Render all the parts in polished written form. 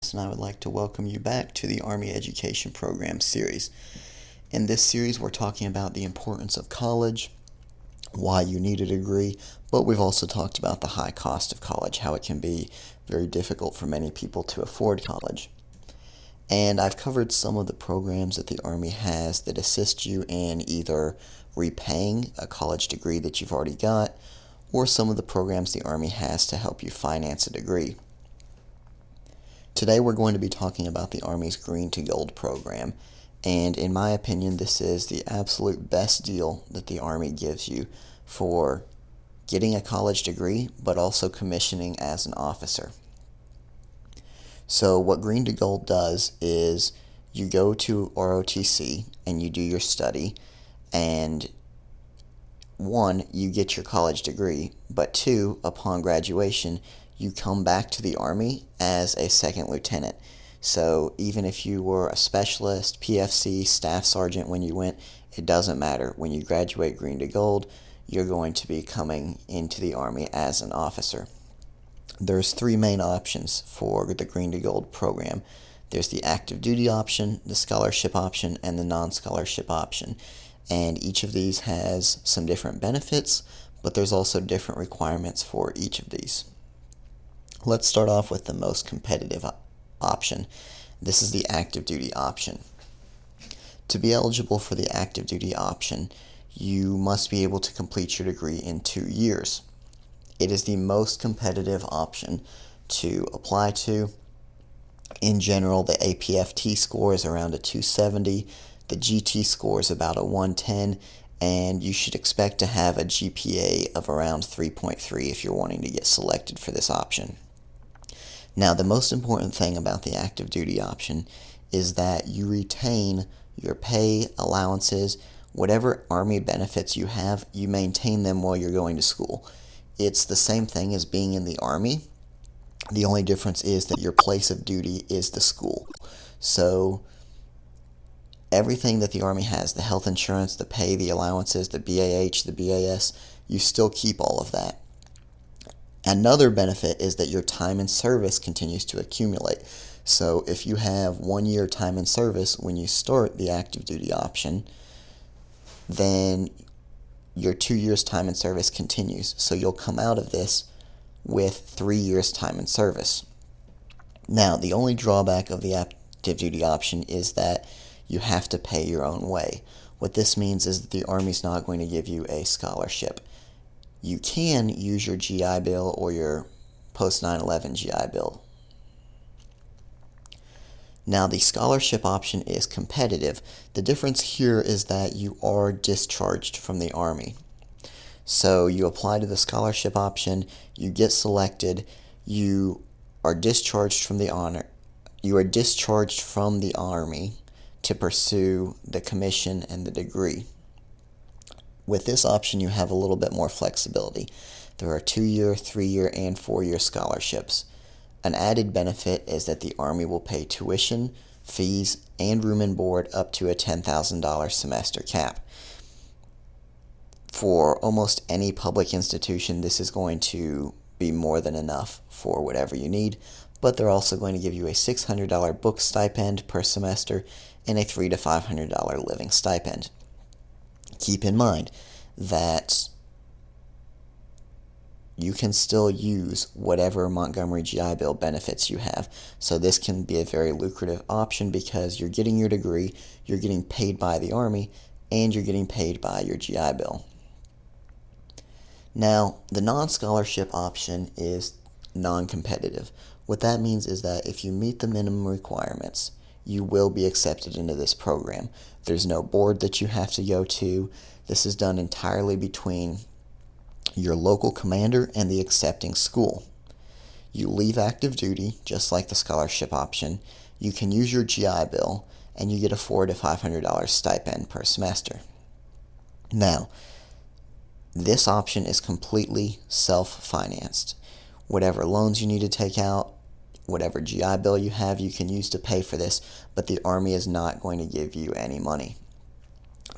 students, and I would like to welcome you back to the Army Education Program series. In this series, we're talking about the importance of college, why you need a degree, but we've also talked about the high cost of college, how it can be very difficult for many people to afford college. And I've covered some of the programs that the Army has that assist you in either repaying a college degree that you've already got, or some of the programs the Army has to help you finance a degree. Today we're going to be talking about the Army's Green to Gold program, and in my opinion this is the absolute best deal that the Army gives you for getting a college degree, but also commissioning as an officer. So what Green to Gold does is you go to ROTC and you do your study, and one, you get your college degree, but two, upon graduation, you come back to the Army as a second lieutenant. So even if you were a specialist, PFC, staff sergeant when you went, it doesn't matter. When you graduate Green to Gold, you're going to be coming into the Army as an officer. There's three main options for the Green to Gold program. There's the active duty option, the scholarship option, and the non-scholarship option. And each of these has some different benefits, but there's also different requirements for each of these. Let's start off with the most competitive option. This is the active duty option. To be eligible for the active duty option, you must be able to complete your degree in 2 years. It is the most competitive option to apply to. In general, the APFT score is around a 270, the GT score is about a 110, and you should expect to have a GPA of around 3.3 if you're wanting to get selected for this option. Now, the most important thing about the active duty option is that you retain your pay, allowances, whatever Army benefits you have, you maintain them while you're going to school. It's the same thing as being in the Army. The only difference is that your place of duty is the school. So everything that the Army has, the health insurance, the pay, the allowances, the BAH, the BAS, you still keep all of that. Another benefit is that your time in service continues to accumulate. So if you have 1 year time in service when you start the active duty option, then your 2 years time in service continues. So you'll come out of this with 3 years time in service. Now, the only drawback of the active duty option is that you have to pay your own way. What this means is that the Army's not going to give you a scholarship. You can use your GI Bill or your post 9/11 GI Bill. Now, the scholarship option is competitive. The difference here is that you are discharged from the Army. So you apply to the scholarship option, you get selected, you are discharged from the Army to pursue the commission and the degree. With this option, you have a little bit more flexibility. There are 2-year, 3-year, and 4-year scholarships. An added benefit is that the Army will pay tuition, fees, and room and board up to a $10,000 semester cap. For almost any public institution, this is going to be more than enough for whatever you need, but they're also going to give you a $600 book stipend per semester and a $300 to $500 living stipend. Keep in mind that you can still use whatever Montgomery GI Bill benefits you have. So this can be a very lucrative option because you're getting your degree, you're getting paid by the Army, and you're getting paid by your GI Bill. Now, the non-scholarship option is non-competitive. What that means is that if you meet the minimum requirements, you will be accepted into this program. There's no board that you have to go to. This is done entirely between your local commander and the accepting school. You leave active duty, just like the scholarship option. You can use your GI Bill, and you get a $400 to $500 stipend per semester. Now, this option is completely self-financed. Whatever loans you need to take out, whatever GI Bill you have, you can use to pay for this, but the Army is not going to give you any money.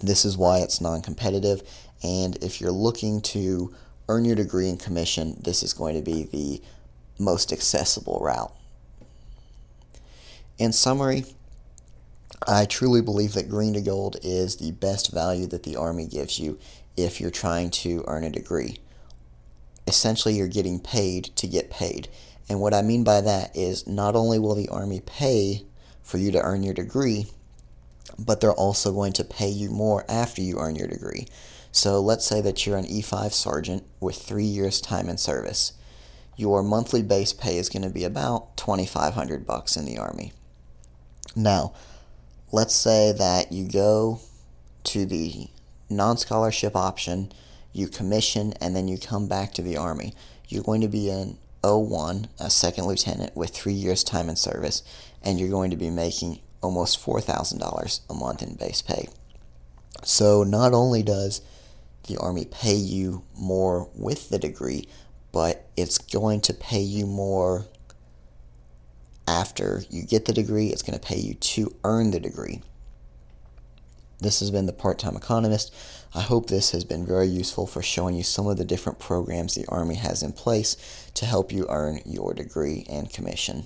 This is why it's non-competitive, and if you're looking to earn your degree and commission, this is going to be the most accessible route. In summary, I truly believe that green to gold is the best value that the Army gives you if you're trying to earn a degree. Essentially, you're getting paid to get paid. And what I mean by that is not only will the Army pay for you to earn your degree, but they're also going to pay you more after you earn your degree. So let's say that you're an E5 sergeant with 3 years time in service. Your monthly base pay is going to be about $2,500 in the Army. Now, let's say that you go to the non-scholarship option, you commission, and then you come back to the Army. You're going to be an O1, a second lieutenant with 3 years time in service, and you're going to be making almost $4,000 a month in base pay. So not only does the Army pay you more with the degree, but it's going to pay you more after you get the degree. It's going to pay you to earn the degree. This has been the Part-Time Economist. I hope this has been very useful for showing you some of the different programs the Army has in place to help you earn your degree and commission.